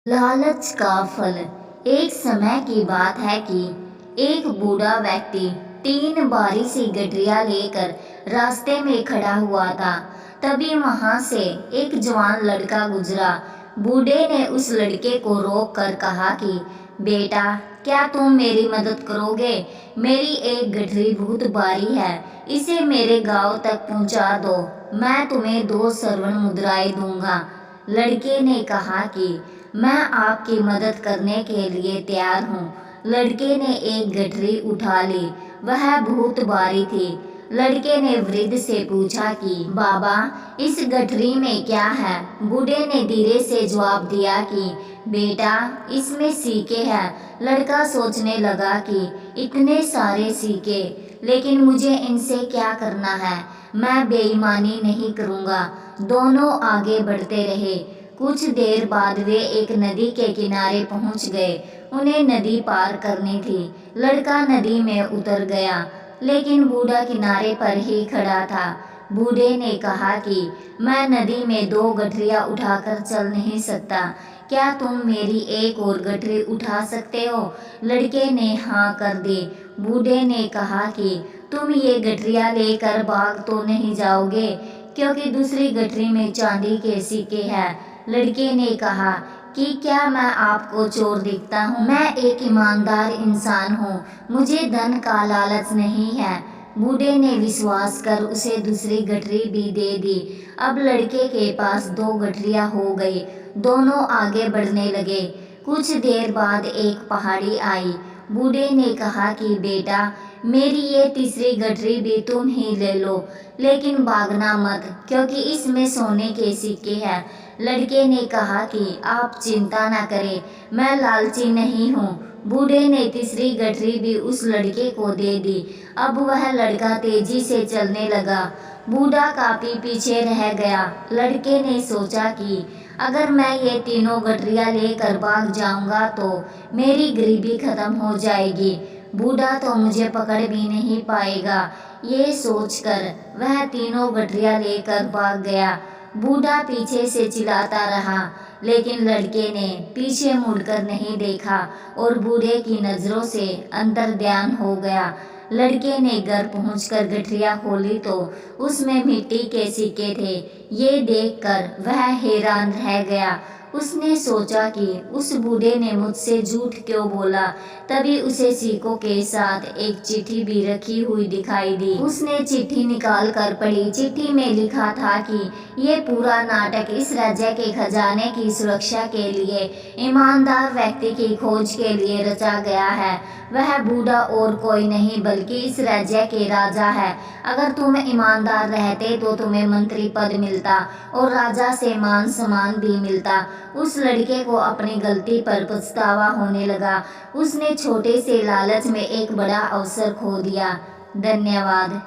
लालच का फल। एक समय की बात है कि एक बूढ़ा व्यक्ति 3 सी गठरियां लेकर रास्ते में खड़ा हुआ था। तभी वहां से एक जवान लड़का गुजरा। बूढ़े ने उस लड़के को रोक कर कहा कि बेटा, क्या तुम मेरी मदद करोगे? मेरी एक गठरी बहुत भारी है, इसे मेरे गांव तक पहुंचा दो। मैं तुम्हें 2 स्वर्ण मुद्राएं दूंगा। लड़के ने कहा कि मैं आपकी मदद करने के लिए तैयार हूँ। लड़के ने एक गठरी उठा ली, वह बहुत भारी थी। लड़के ने वृद्ध से पूछा कि बाबा, इस गठरी में क्या है? बूढ़े ने धीरे से जवाब दिया कि बेटा, इसमें सिक्के हैं। लड़का सोचने लगा कि इतने सारे सिक्के, लेकिन मुझे इनसे क्या करना है? मैं बेईमानी नहीं करूँगा। दोनों आगे बढ़ते रहे। कुछ देर बाद वे एक नदी के किनारे पहुंच गए। उन्हें नदी पार करनी थी। लड़का नदी में उतर गया, लेकिन बूढ़ा किनारे पर ही खड़ा था। बूढ़े ने कहा कि मैं नदी में 2 गठरियां उठाकर चल नहीं सकता। क्या तुम मेरी एक और गठरी उठा सकते हो? लड़के ने हाँ कर दी। बूढ़े ने कहा कि तुम ये गठरियां लेकर भाग तो नहीं जाओगे, क्योंकि दूसरी गठरी में चांदी के सिक्के हैं। लड़के ने कहा कि क्या मैं आपको चोर दिखता हूँ? मैं एक ईमानदार इंसान हूँ, मुझे धन का लालच नहीं है। बूढ़े ने विश्वास कर उसे दूसरी गठरी भी दे दी। अब लड़के के पास 2 गठरियां हो गई। दोनों आगे बढ़ने लगे। कुछ देर बाद एक पहाड़ी आई। बूढ़े ने कहा कि बेटा, मेरी ये तीसरी गठरी भी तुम ही ले लो, लेकिन भागना मत, क्योंकि इसमें सोने के सिक्के हैं। लड़के ने कहा कि आप चिंता न करें, मैं लालची नहीं हूँ। बूढ़े ने तीसरी गठरी भी उस लड़के को दे दी। अब वह लड़का तेजी से चलने लगा। बूढ़ा काफी पीछे रह गया। लड़के ने सोचा कि अगर मैं ये तीनों गठरियां लेकर भाग जाऊंगा तो मेरी गरीबी खत्म हो जाएगी। बूढ़ा तो मुझे पकड़ भी नहीं पाएगा। ये सोचकर वह तीनों गठरियां लेकर भाग गया। बूढ़ा पीछे से चिल्लाता रहा, लेकिन लड़के ने पीछे मुड़कर नहीं देखा और बूढ़े की नजरों से अंतर्ध्यान हो गया। लड़के ने घर पहुंचकर गठरियां खोली तो उसमें मिट्टी के सिक्के थे। ये देखकर वह हैरान रह गया। उसने सोचा कि उस बूढ़े ने मुझसे झूठ क्यों बोला। तभी उसे सिक्कों के साथ एक चिट्ठी भी रखी हुई दिखाई दी। उसने चिट्ठी निकाल कर पढ़ी। चिट्ठी में लिखा था कि ये पूरा नाटक इस राज्य के खजाने की सुरक्षा के लिए ईमानदार व्यक्ति की खोज के लिए रचा गया है। वह बूढ़ा और कोई नहीं बल्कि इस राज्य के राजा है। अगर तुम ईमानदार रहते तो तुम्हें मंत्री पद मिलता और राजा से मान सम्मान भी मिलता। उस लड़के को अपनी गलती पर पछतावा होने लगा। उसने छोटे से लालच में एक बड़ा अवसर खो दिया। धन्यवाद।